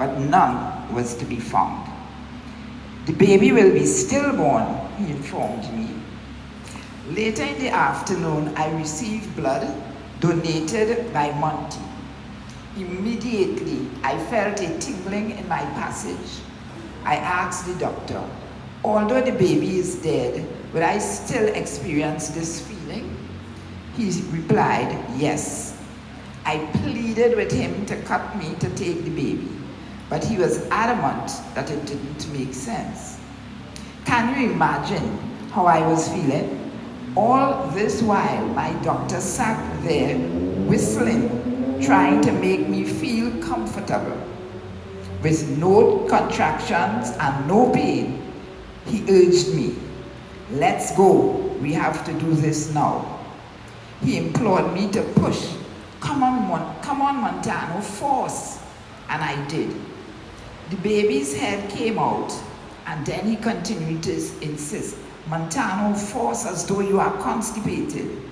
but none was to be found. The baby will be stillborn, he informed me. Later in the afternoon, I received blood donated by Monty. Immediately, I felt a tingling in my passage. I asked the doctor, although the baby is dead, will I still experience this feeling? He replied, yes. I pleaded with him to cut me to take the baby, but he was adamant that it didn't make sense. Can you imagine how I was feeling? All this while, my doctor sat there whistling, trying to make me feel comfortable. With no contractions and no pain, he urged me, let's go, we have to do this now. He implored me to push, come on Montano, force, and I did. The baby's head came out, and then he continued to insist, Montano, force as though you are constipated.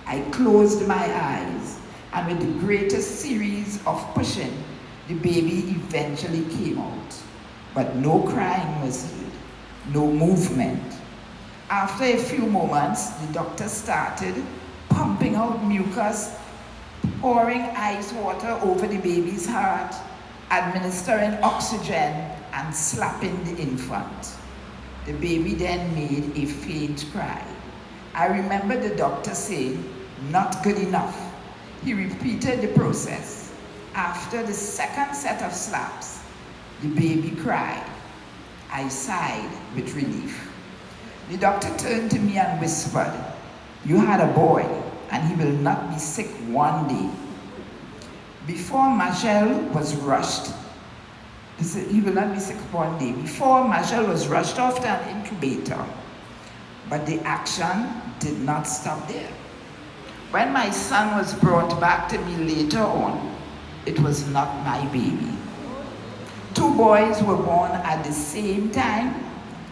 I closed my eyes, and with the greatest series of pushing, the baby eventually came out. But no crying was heard, no movement. After a few moments, the doctor started pumping out mucus, pouring ice water over the baby's heart, administering oxygen, and slapping the infant. The baby then made a faint cry. I remember the doctor saying, not good enough. He repeated the process. After the second set of slaps, the baby cried. I sighed with relief. The doctor turned to me and whispered, you had a boy, and he will not be sick one day. Before Machel was rushed, he will not be sick one day. Before Machel was rushed off to an incubator, but the action did not stop there. When my son was brought back to me later on, it was not my baby. 2 boys were born at the same time,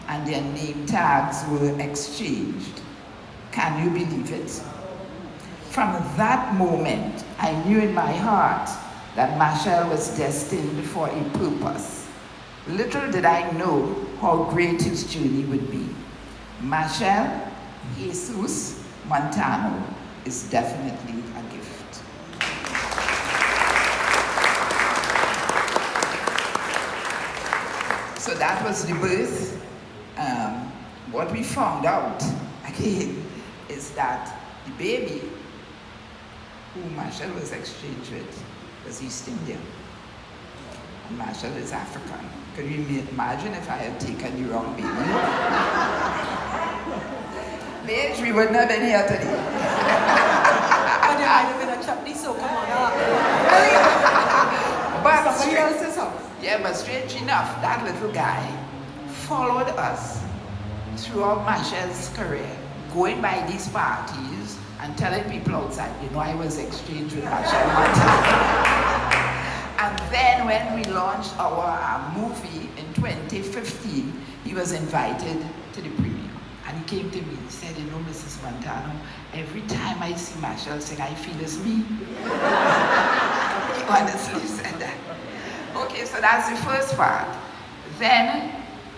and their name tags were exchanged. Can you believe it? From that moment, I knew in my heart that Machel was destined for a purpose. Little did I know how great his journey would be. Machel Jesus Montano is definitely a gift. So that was the birth. What we found out, again, is that the baby who Machel was exchanged with was East Indian. And Machel is African. Could you imagine if I had taken the wrong baby? Bitch, we wouldn't have been here today. And there might have been a chutney Soca on up. But somebody else's house. Yeah, but strange enough, that little guy followed us throughout Machel's career, going by these parties and telling people outside, you know, I was exchanged with Machel Montano. And then when we launched our movie in 2015, he was invited to the premiere. And he came to me, he said, you know, Mrs. Montano, every time I see Machel sing, I feel it's me. He honestly said that. Okay, so that's the first part. Then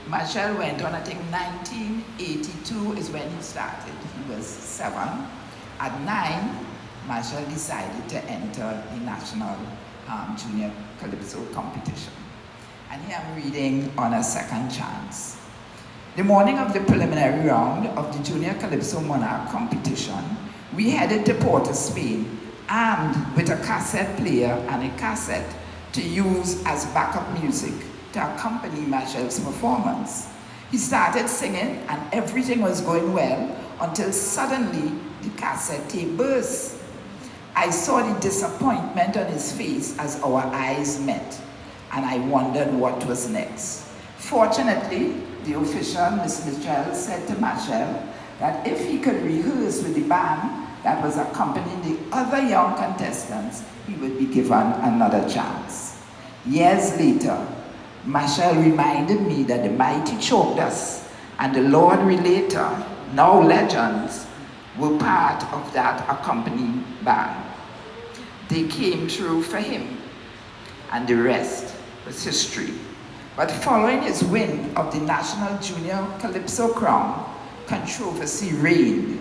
Machel went on, I think 1982 is when he started. He was 7. At 9, Machel decided to enter the National Junior Calypso competition. And here I'm reading on a second chance. The morning of the preliminary round of the Junior Calypso Monarch competition, we headed to Port of Spain, armed with a cassette player and a cassette to use as backup music to accompany Machel's performance. He started singing and everything was going well until suddenly the cassette tape burst. I saw the disappointment on his face as our eyes met, and I wondered what was next. Fortunately, the official, Miss Machel, said to Machel that if he could rehearse with the band that was accompanying the other young contestants, he would be given another chance. Years later, Machel reminded me that the mighty choked us and the Lord Relator, now legends, were part of that accompanying band. They came through for him, and the rest was history. But following his win of the National Junior Calypso Crown, controversy reigned.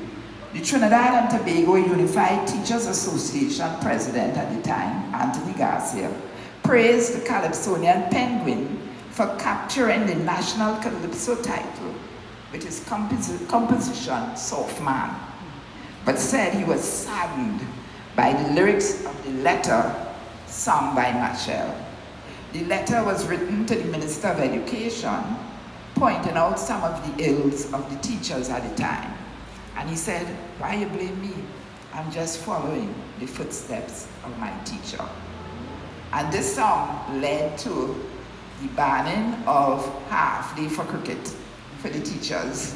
The Trinidad and Tobago Unified Teachers Association president at the time, Anthony Garcia, praised the Calypsonian Penguin for capturing the national Calypso title with his composition, Soft Man, but said he was saddened by the lyrics of the letter sung by Machel. The letter was written to the Minister of Education, pointing out some of the ills of the teachers at the time. And he said, why you blame me? I'm just following the footsteps of my teacher. And this song led to the banning of half day for cricket for the teachers.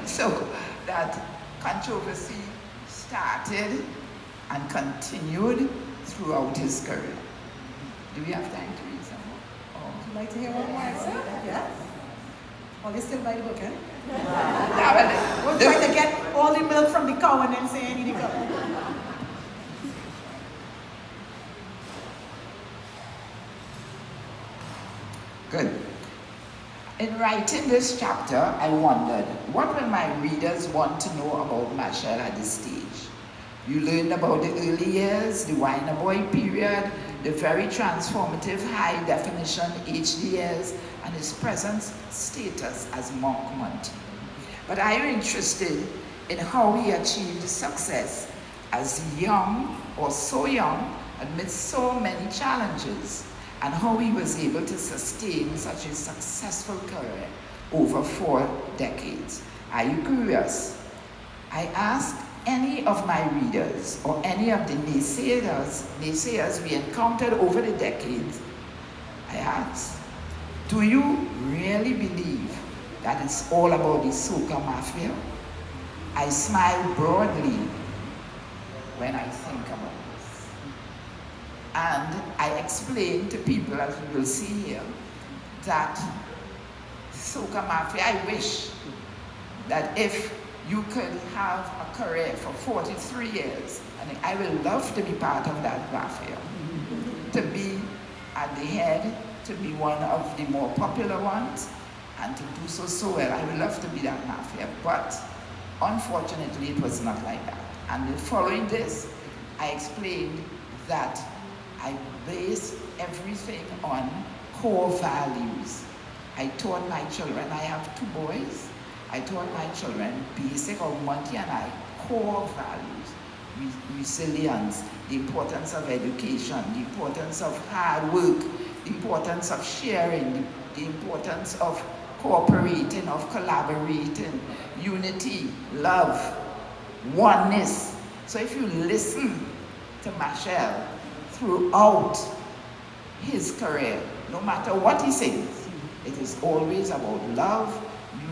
So that controversy started and continued throughout his career. Do we have time to read some more? Oh. Would you like to hear one more? Yeah? Oh, they still by the book, eh? We're trying to get all the milk from the cow and then say I need a cup. Good. In writing this chapter, I wondered, what will my readers want to know about Machel at this stage? You learned about the early years, the Winer Boy period, the very transformative high-definition HD years, and his present status as Monk Monty. But are you interested in how he achieved success as young or so young amidst so many challenges, and how he was able to sustain such a successful career over 4 decades? Are you curious? I ask any of my readers or any of the naysayers we encountered over the decades, I ask, do you really believe that it's all about the Soca Mafia? I smile broadly when I think about this. And I explain to people, as we will see here, that Soca Mafia, I wish that if you could have a career for 43 years, and I will love to be part of that mafia, to be at the head, to be one of the more popular ones, and to do so well. I would love to be that mafia, but unfortunately it was not like that. And following this, I explained that I base everything on core values. I taught my children, I have 2 boys, I taught my children basic, or Monty and I, core values. Resilience, the importance of education, the importance of hard work, the importance of sharing, the importance of cooperating, of collaborating, unity, love, oneness. So if you listen to Machel throughout his career, no matter what he sings, it is always about love,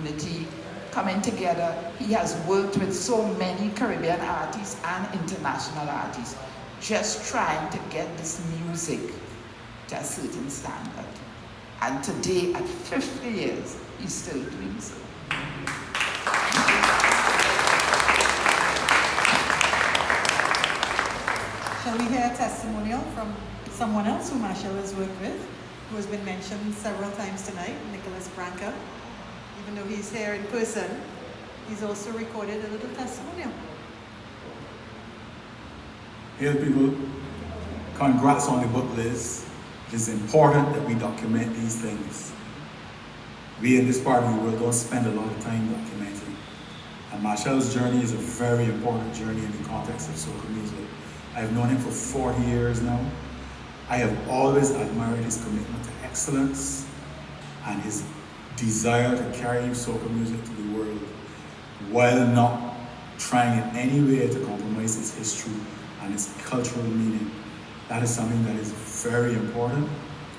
unity, coming together. He has worked with so many Caribbean artists and international artists, just trying to get this music to a certain standard. And today, at 50 years, he's still doing so. Shall we hear a testimonial from someone else who Machel has worked with, who has been mentioned several times tonight, Nicholas Branca? Even though he's here in person, he's also recorded a little testimonial. Hey people, congrats on the book, Liz. It is important that we document these things. We in this part of the world don't spend a lot of time documenting. And Machel's journey is a very important journey in the context of soca music. I've known him for 40 years now. I have always admired his commitment to excellence and his desire to carry soca music to the world while not trying in any way to compromise its history and its cultural meaning. That is something that is very important.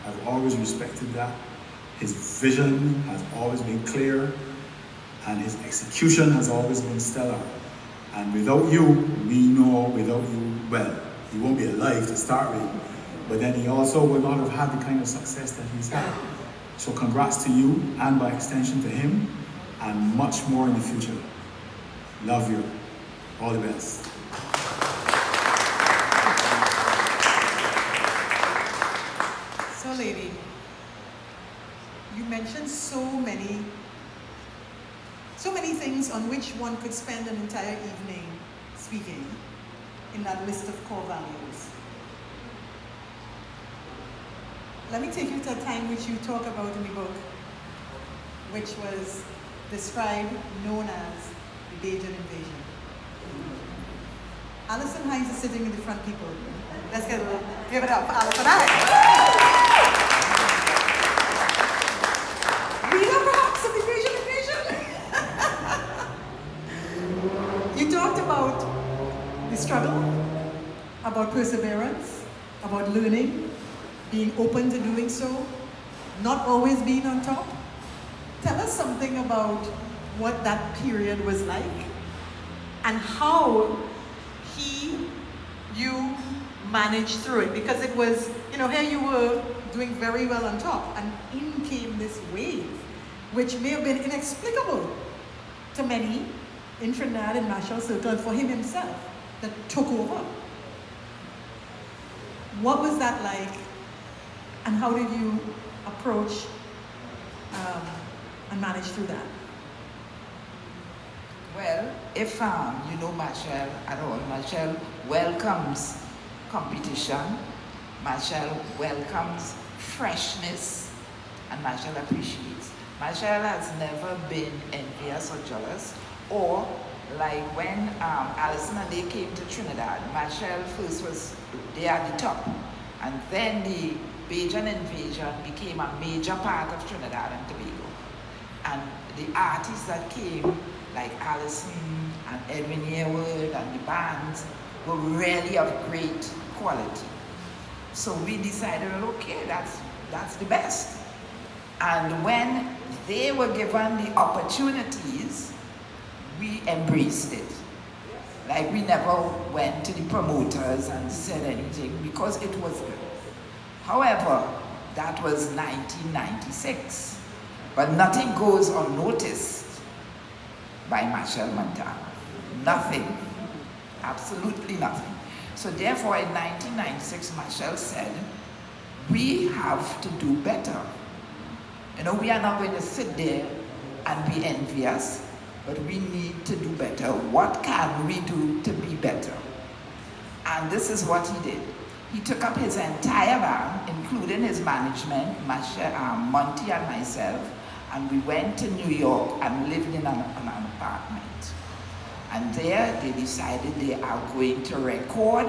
I've always respected that. His vision has always been clear and his execution has always been stellar. And without you, we know without you, well, he won't be alive to start with, but then he also would not have had the kind of success that he's had. So congrats to you, and by extension to him, and much more in the future. Love you. All the best. So lady, you mentioned so many things on which one could spend an entire evening speaking in that list of core values. Let me take you to a time which you talk about in the book, which was described, known as the Bajan invasion. Alison Hines is sitting in the front, people. Let's give it up for Alison Hines. Leader perhaps of the Bajan invasion. You talked about the struggle, about perseverance, about learning, being open to doing so, not always being on top. Tell us something about what that period was like and how you managed through it, because it was, here you were doing very well on top, and in came this wave, which may have been inexplicable to many in Trinidad and Machel circle, and for him himself, that took over. What was that like, and how did you approach and manage through that? Well, if you know Machel at all, Machel welcomes competition, Machel welcomes freshness, and Machel appreciates. Machel has never been envious or jealous, or like when Alison and they came to Trinidad, Machel first was there at the top, and then the Bajan invasion became a major part of Trinidad and Tobago. And the artists that came, like Alison and Edwin Yearwood and the bands, were really of great quality. So we decided, okay, that's the best. And when they were given the opportunities, we embraced it. Like we never went to the promoters and said anything because it was good. However, that was 1996. But nothing goes unnoticed by Machel Montano. Nothing. Absolutely nothing. So therefore, in 1996, Machel said, we have to do better. We are not going to sit there and be envious, but we need to do better. What can we do to be better? And this is what he did. He took up his entire band, including his management, Monty and myself, and we went to New York and lived in an apartment. And there they decided they are going to record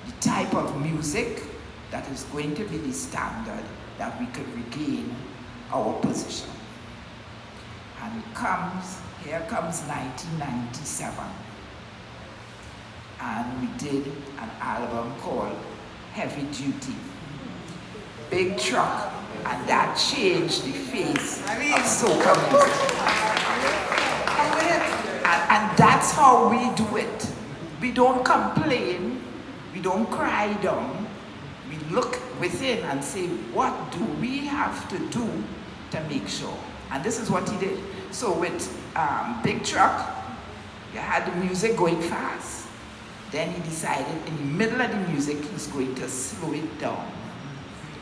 the type of music that is going to be the standard that we could regain our position. And here comes 1997. And we did an album called Heavy Duty. Big truck, and that changed the face of soca music. And that's how we do it. We don't complain, we don't cry down, we look within and say, what do we have to do to make sure? And this is what he did. So with Big Truck, you had the music going fast. Then he decided in the middle of the music, he's going to slow it down.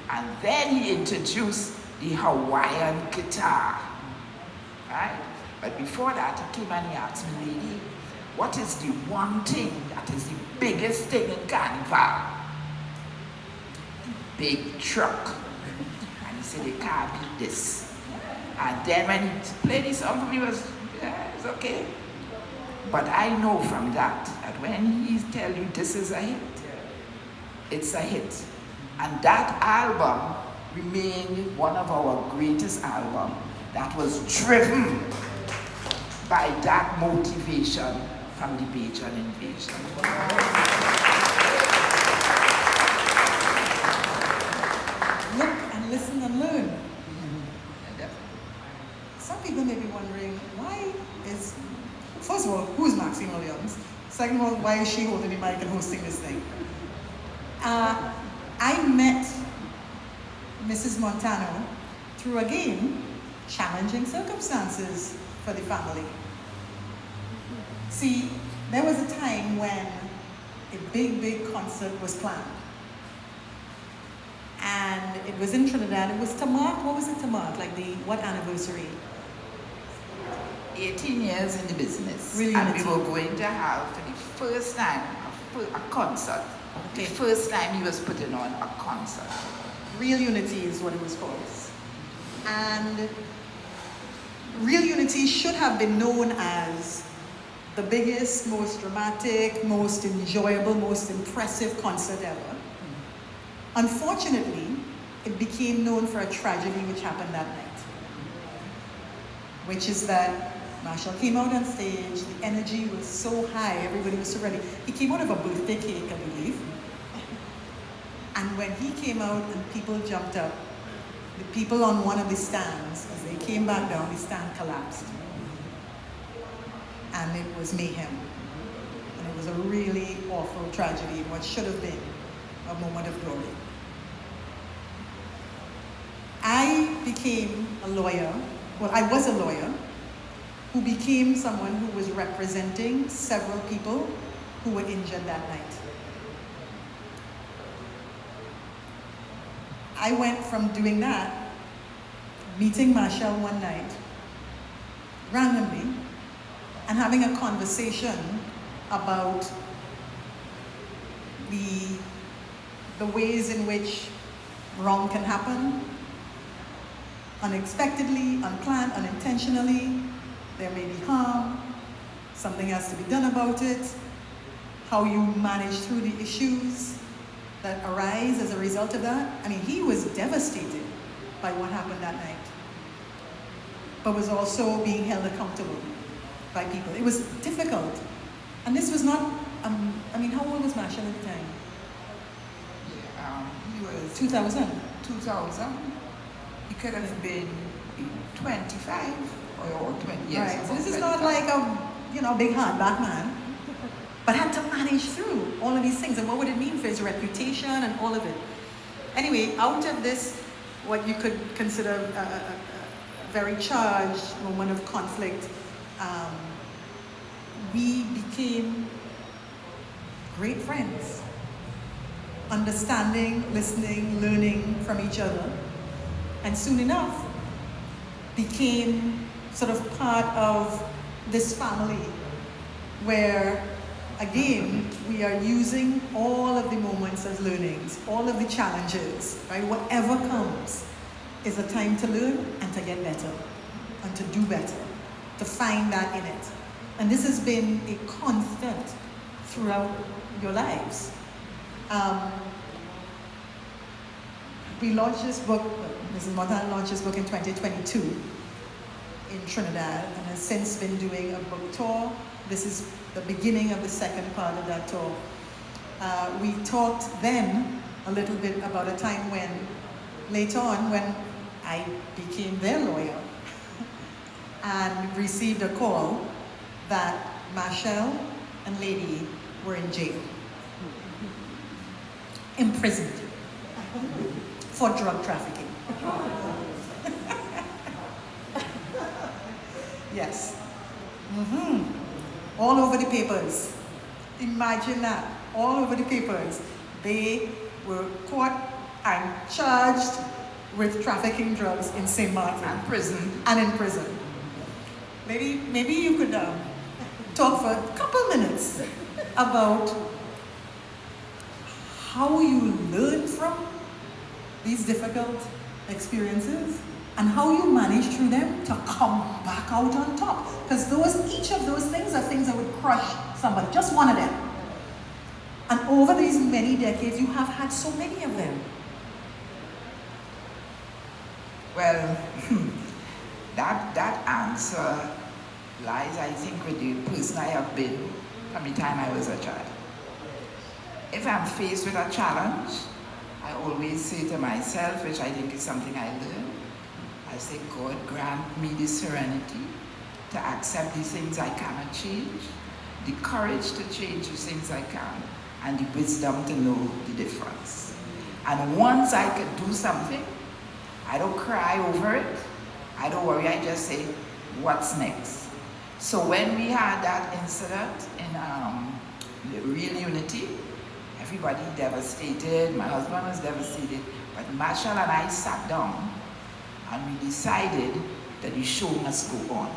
And then he introduced the Hawaiian guitar, right? But before that, he came and he asked me, lady, what is the one thing that is the biggest thing in Carnival? The big truck. And he said, they can't beat this. And then when he played the song for me, it's okay. But I know from that when he tell you this is a hit, it's a hit. And that album remained one of our greatest albums that was driven by that motivation from the Bajan invasion. Look and listen and learn. Some people may be wondering, first of all, who is Maxine Williams? Second of all, why is she holding the mic and hosting this thing? I met Mrs. Montano through, again, challenging circumstances for the family. See, there was a time when a big concert was planned. And it was in Trinidad. It was to mark, what was it, to mark? Like what anniversary? 18 years in the business. Real and we Unity. were going to have, for the first time, a concert. Okay. The first time he was putting on a concert. Real Unity is what it was called. And Real Unity should have been known as the biggest, most dramatic, most enjoyable, most impressive concert ever. Unfortunately, it became known for a tragedy which happened that night. Which is that Machel came out on stage, the energy was so high, everybody was so ready. He came out of a birthday cake, I believe. And when he came out and people jumped up, the people on one of the stands, as they came back down, the stand collapsed. And it was mayhem. And it was a really awful tragedy, what should have been a moment of glory. I became a lawyer, well, I was a lawyer, who became someone who was representing several people who were injured that night. I went from doing that, meeting Machel one night, randomly, and having a conversation about the ways in which wrong can happen, unexpectedly, unplanned, unintentionally. There may be harm, something has to be done about it, how you manage through the issues that arise as a result of that. I mean, he was devastated by what happened that night, but was also being held accountable by people. It was difficult. And this was not, I mean, how old was Machel at the time? He was 2000. 2000. He could have been 25 or 20 years. Right, so this is not like a big hardback man, but had to manage through all of these things. And what would it mean for his reputation and all of it? Anyway, out of this, what you could consider a very charged moment of conflict, we became great friends, understanding, listening, learning from each other, and soon enough became sort of part of this family where, again, we are using all of the moments as learnings, all of the challenges, right? Whatever comes is a time to learn and to get better and to do better, to find that in it. And this has been a constant throughout your lives. We launched this book, Mrs. Montano launched this book in 2022 in Trinidad and has since been doing a book tour. This is the beginning of the second part of that tour. We talked then a little bit about a time when, later on, when I became their lawyer and received a call that Machel and Lady were in jail, imprisoned for drug trafficking. Yes. All over the papers. Imagine that. All over the papers. They were caught and charged with trafficking drugs in St. Martin. And prison. And in prison. Maybe you could talk for a couple minutes about how you learn from these difficult experiences and how you manage through them to come back out on top. Because each of those things are things that would crush somebody, just one of them. And over these many decades, you have had so many of them. Well, that answer lies, I think, with the person I have been from the time I was a child. If I'm faced with a challenge, I always say to myself, which I think is something I learned, I say, God, grant me the serenity to accept the things I cannot change, the courage to change the things I can, and the wisdom to know the difference. And once I can do something, I don't cry over it, I don't worry, I just say, what's next? So when we had that incident in Real Unity, everybody devastated, my husband was devastated, but Machel and I sat down and we decided that the show must go on.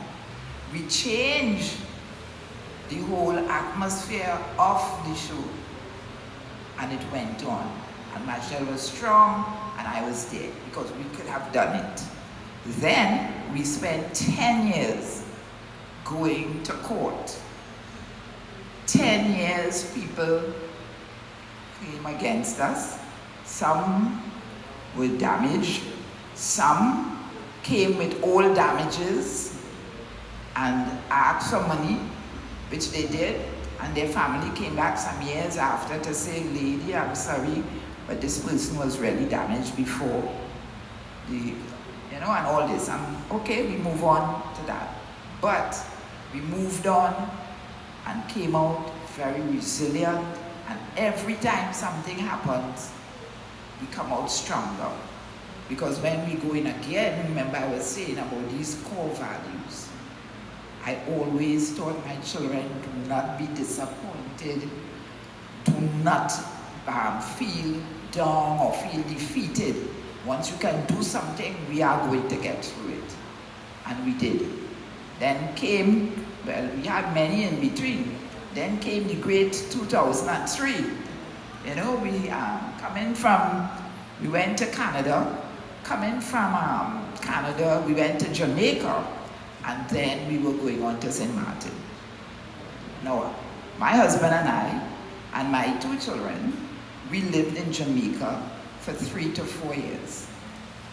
We changed the whole atmosphere of the show, and it went on. And Machel was strong, and I was there, because we could have done it. Then we spent 10 years going to court. 10 years people came against us. Some were damaged. Some came with all damages and asked for money, which they did. And their family came back some years after to say, lady, I'm sorry, but this person was really damaged before and all this. Okay, we move on to that. But we moved on and came out very resilient. And every time something happens, we come out stronger. Because when we go in again, remember I was saying about these core values. I always taught my children, do not be disappointed. Do not feel down or feel defeated. Once you can do something, we are going to get through it. And we did. Then came, well, we had many in between. Then came the great 2003. We went to Canada. Coming from Canada, we went to Jamaica, and then we were going on to St. Martin. Now, my husband and I, and my 2 children, we lived in Jamaica for 3 to 4 years.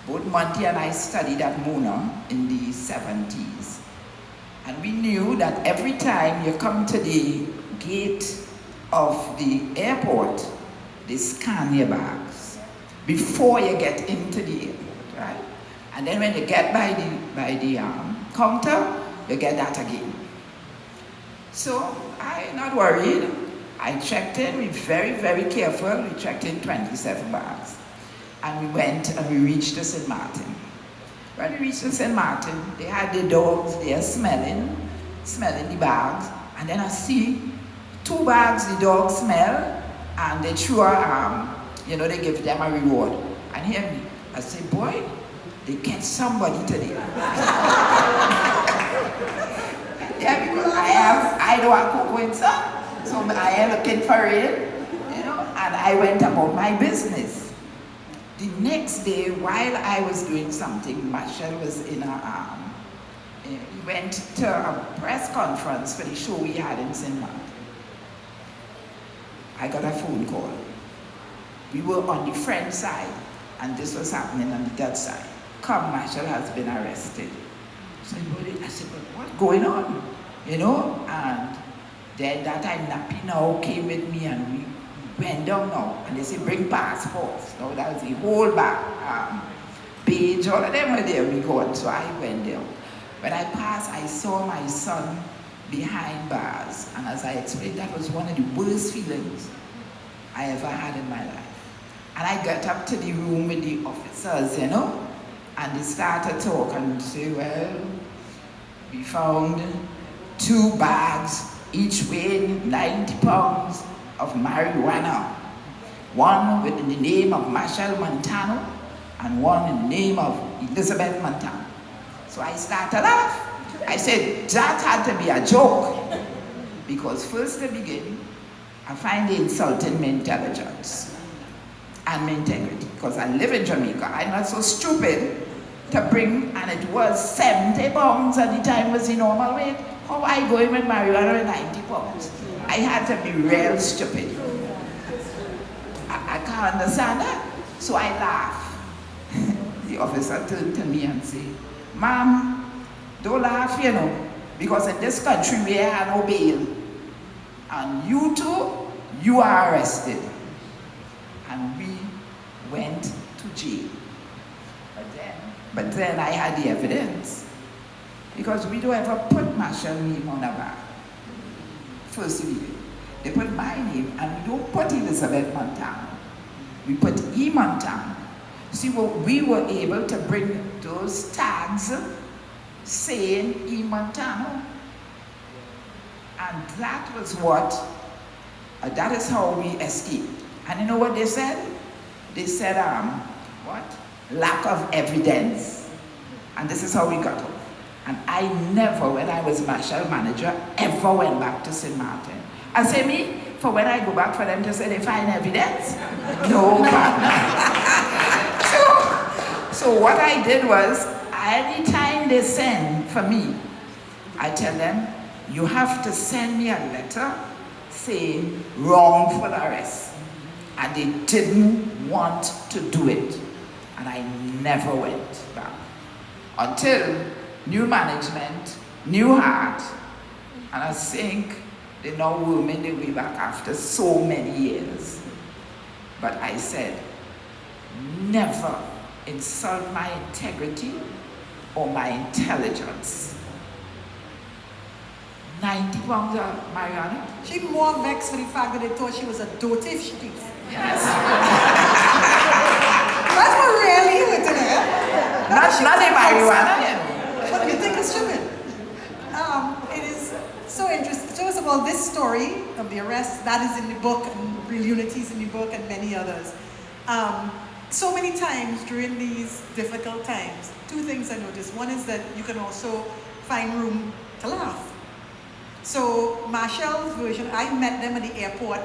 Both Monty and I studied at Mona in the 70s. And we knew that every time you come to the gate of the airport, they scan your bags before you get into the airport, right? And then when you get by the counter, you get that again. So I'm not worried. I checked in. We were very, very careful. We checked in 27 bags. And we went and we reached the St. Martin. When we reached the St. Martin, they had the dogs there smelling the bags. And then I see 2 bags the dogs smell, and they threw they give them a reward. And hear me, I say, boy, they catch somebody today. Yeah, because I don't have cocoa inside, so I am looking for it, and I went about my business. The next day, while I was doing something, Machel was in he went to a press conference for the show we had in St. Martin. I got a phone call. We were on the French side, and this was happening on the Dutch side. Come, Machel has been arrested. So I said, but what's going on? And then that time Nappy now came with me, and we went down now, and they said, bring passports. Now that was the whole back page, all of them were there, we got. So I went there. When I passed, I saw my son behind bars, and as I explained, that was one of the worst feelings I ever had in my life. And I got up to the room with the officers, and they started talking and say, well, we found 2 bags, each weighing 90 pounds of marijuana. One with the name of Machel Montano, and one in the name of Elizabeth Montano. So I started to laugh. I said, that had to be a joke. Because first to begin, I find they insulting my intelligence and my integrity. Because I live in Jamaica. I'm not so stupid to bring, and it was 70 pounds at the time was the normal weight. How I going with marijuana with 90 pounds? I had to be real stupid. I can't understand that. So I laugh. The officer turned to me and said, ma'am, don't laugh, because in this country we have no bail. And you too, you are arrested. And we went to jail. But then I had the evidence. Because we don't ever put Machel name on a bag. First we did. They put my name, and we don't put Elizabeth Montano. We put E. Montano. See, we were able to bring those tags saying E. Montano. And that was that is how we escaped. And you know what they said? They said, what? Lack of evidence. And this is how we got off. And I never, when I was Machel manager, ever went back to St. Martin. I say me, for when I go back for them to say they find evidence? No, partner. So what I did was, anytime they send for me, I tell them, you have to send me a letter saying wrongful arrest. And they didn't want to do it. And I never went back. Until new management, new heart, and I think they now worming their way back after so many years. But I said, never insult my integrity or my intelligence. 90 pounds of marijuana? She more vexed with the fact that they thought she was a dotive thief. Yes. That's what really hurting her. Not the marijuana. What do you think is stupid? It is so interesting. First of all, this story of the arrest, that is in the book, and Real Unity's in the book, and many others. So many times during these difficult times, two things I noticed. One is that you can also find room to laugh. So Machel's version, I met them at the airport